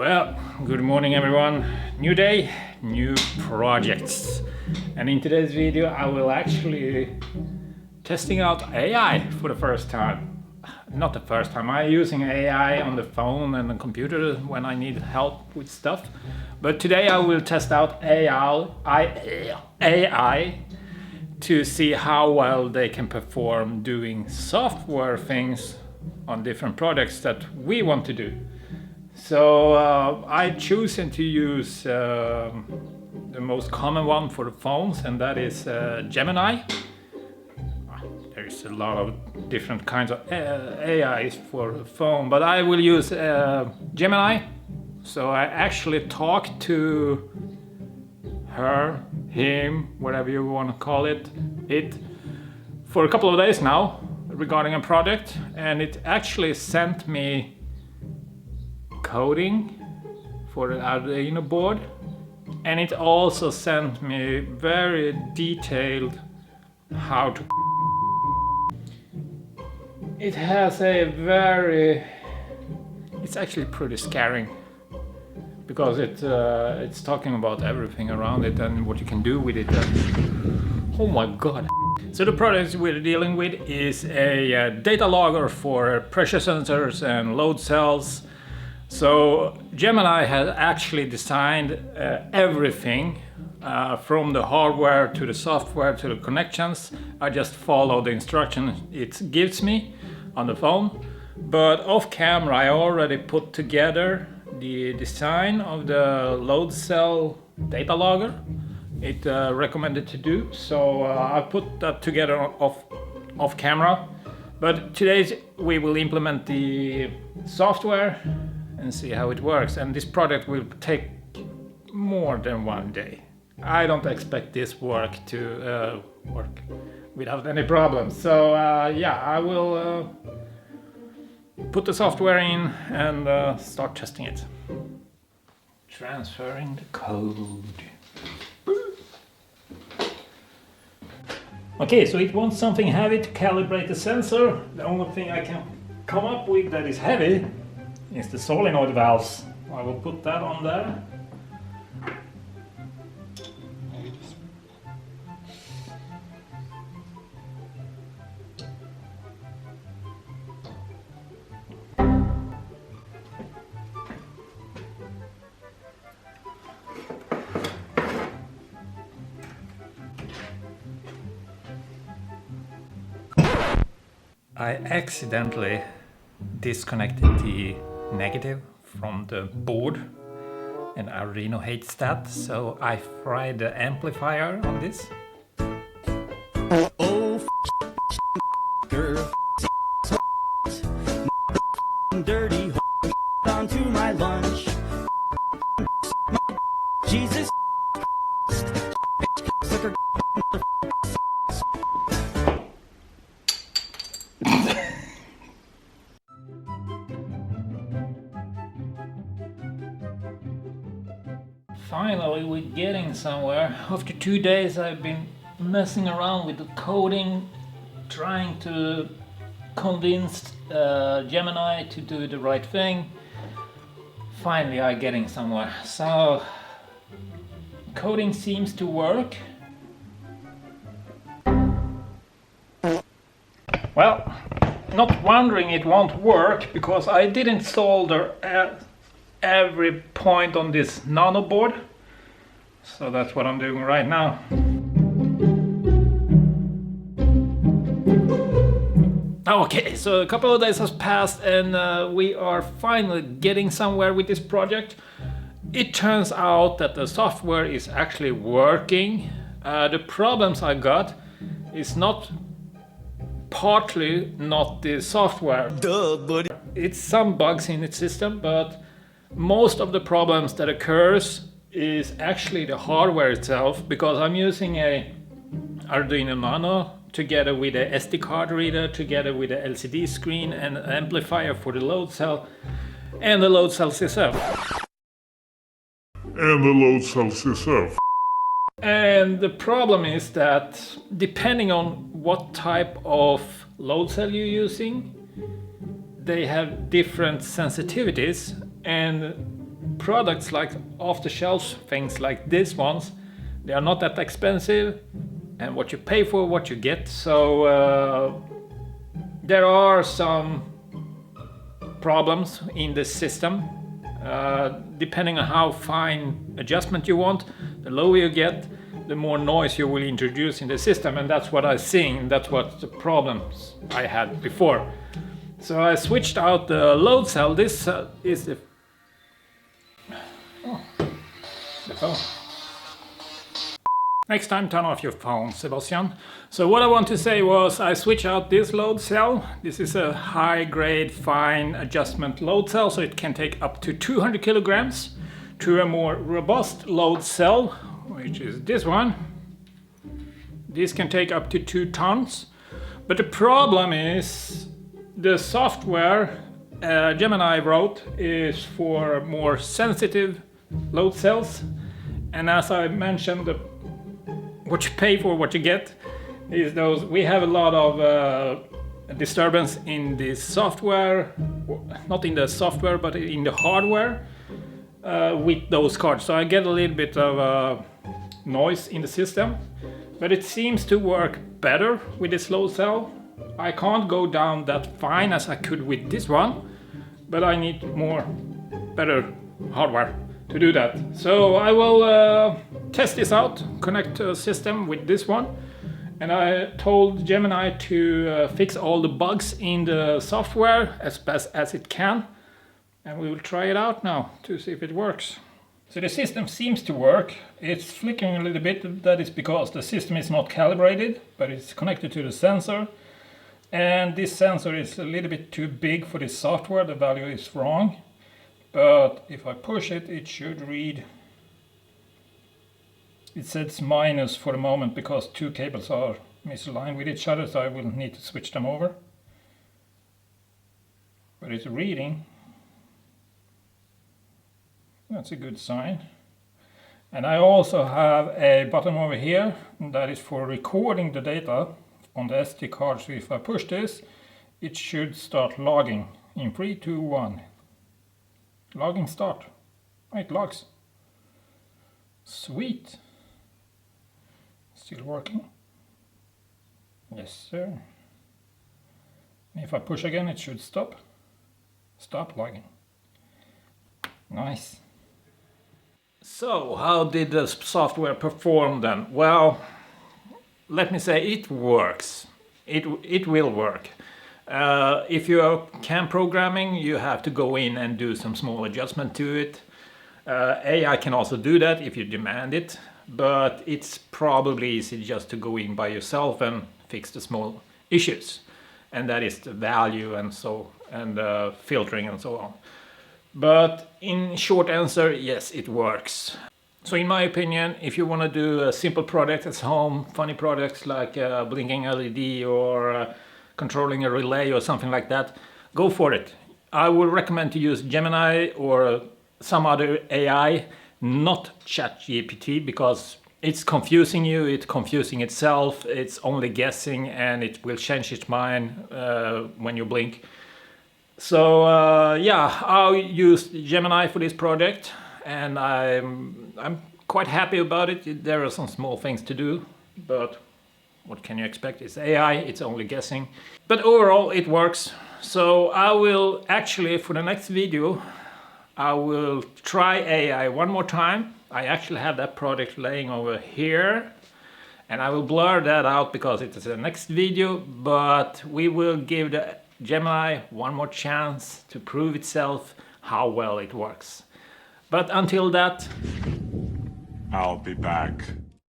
Well, good morning everyone. New day, new projects. And in today's video I will actually testing out AI for the first time. Not the first time, I'm using AI on the phone and the computer when I need help with stuff. But today I will test out AI to see how well they can perform doing software things on different projects that we want to do. So I chosen to use the most common one for the phones, and that is Gemini. There's a lot of different kinds of AIs for the phone, but I will use Gemini. So I actually talked to her, him, whatever you want to call it, for a couple of days now regarding a project, and it actually sent me coding for the Arduino board, and it also sent me very detailed how to. It has it's actually pretty scary because it's talking about everything around it and what you can do with it. Oh my god. So the product we're dealing with is a data logger for pressure sensors and load cells. So Gemini has actually designed everything from the hardware to the software to the connections. I just follow the instructions it gives me on the phone. But off camera I already put together the design of the load cell data logger it recommended to do. So I put that together off camera. But today we will implement the software and see how it works, and this project will take more than one day. I don't expect this work to work without any problems. So yeah, I will put the software in and start testing it. Transferring the code. Okay, so it wants something heavy to calibrate the sensor. The only thing I can come up with that is heavy is the solenoid valves. I will put that on there. I accidentally disconnected the negative from the board, and Arduino hates that, so I fried the amplifier on this. Oh, dirty onto my lunch. Jesus. Finally, we're getting somewhere. After 2 days I've been messing around with the coding, trying to convince Gemini to do the right thing. Finally I'm getting somewhere. So coding seems to work. Well, not wondering it won't work because I didn't solder every point on this nano board. So that's what I'm doing right now. Okay, so a couple of days has passed and we are finally getting somewhere with this project. It turns out that the software is actually working. The problems I got is partly not the software. Duh, buddy. It's some bugs in its system, but most of the problems that occurs is actually the hardware itself, because I'm using a Arduino Nano together with a SD card reader, together with a LCD screen and an amplifier for the load cell and the load cells itself. And the problem is that depending on what type of load cell you're using, they have different sensitivities, and products like off-the-shelf things like these ones, they are not that expensive, and what you pay for what you get. So there are some problems in the system. Depending on how fine adjustment you want, the lower you get, the more noise you will introduce in the system, and that's what I'm seeing. That's what the problems I had before. So I switched out the load cell. This is the phone. Next time, turn off your phone, Sebastian. So what I want to say was I switch out this load cell. This is a high-grade, fine adjustment load cell, so it can take up to 200 kilograms, to a more robust load cell, which is this one. This can take up to 2 tons. But the problem is the software Gemini wrote is for more sensitive load cells. And as I mentioned, what you pay for what you get is those. We have a lot of disturbance in the software, not in the software but in the hardware with those cards. So I get a little bit of noise in the system, but it seems to work better with this load cell. I can't go down that fine as I could with this one, but I need better hardware to do that. So I will test this out, connect a system with this one, and I told Gemini to fix all the bugs in the software as best as it can, and we will try it out now to see if it works. So the system seems to work. It's flickering a little bit. That is because the system is not calibrated, but it's connected to the sensor, and this sensor is a little bit too big for this software. The value is wrong. But if I push it, it should read. It says minus for the moment because 2 cables are misaligned with each other, so I will need to switch them over. But it's reading. That's a good sign. And I also have a button over here that is for recording the data on the SD card. So if I push this, it should start logging in 3, 2, 1. Logging start. It logs. Sweet. Still working. Yes, sir. If I push again, it should stop. Stop logging. Nice. So, how did the software perform then? Well, let me say it works. It will work. If you are CAM programming, you have to go in and do some small adjustment to it. AI can also do that if you demand it, but it's probably easy just to go in by yourself and fix the small issues, and that is the value and filtering and so on. But in short answer, yes, it works. So in my opinion, if you want to do a simple product at home, funny products like blinking LED or controlling a relay or something like that, go for it. I would recommend to use Gemini or some other AI, not ChatGPT, because it's confusing you, it's confusing itself, it's only guessing, and it will change its mind when you blink. So yeah, I'll use Gemini for this project, and I'm quite happy about it. There are some small things to do, but what can you expect? It's AI, it's only guessing. But overall, it works. So I will actually, for the next video, I will try AI one more time. I actually have that project laying over here, and I will blur that out because it is the next video, but we will give the Gemini one more chance to prove itself how well it works. But until that, I'll be back.